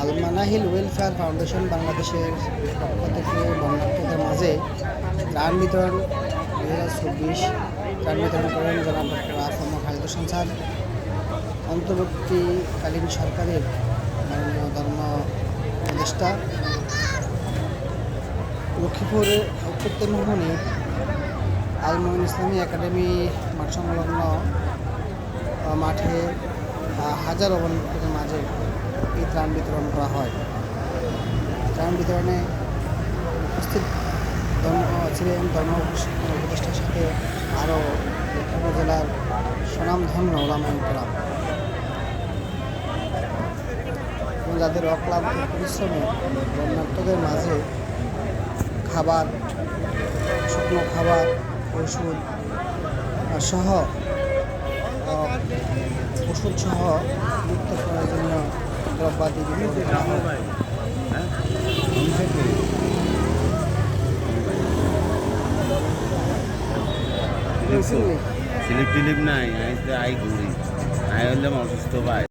আল Manahil welfare foundation বাংলাদেশের পক্ষ থেকে বন্যার্থীদের মাঝে ত্রাণ বিতরণ 2024 ত্রাণ বিতরণ করেন জনাব ডক্টর আফম খালেদ হোসেন স্যার। অন্তর্বর্তীকালীন সরকারের মাননীয় ধর্ম উপদেষ্টা লক্ষ্মীপুর উত্তর মোহনী আল মোমিন ইসলামী একাডেমি মাঠ সংলগ্ন মাঠে হাজারো বন্যার্থীদের মাঝে এই ত্রাণ বিতরণ করা হয়। ত্রাণ বিতরণে উপস্থিত ছিলেন ধর্ম উপদেষ্টার সাথে আরও লক্ষ্মীপুর জেলার স্বনামধন্য ওলামায়ে কেরাম এবং যাদের অক্লান্ত পরিশ্রমে বন্যার্থীদের মাঝে খাবার, শুকনো খাবার, ওষুধ সহ নিত্য প্রয়োজনীয় দ্রব্যাদি বিতরণ করা হয়। স্লিপ টিলিপ নাই, আই ঘুরি, আই হলাম অসুস্থ ভাই।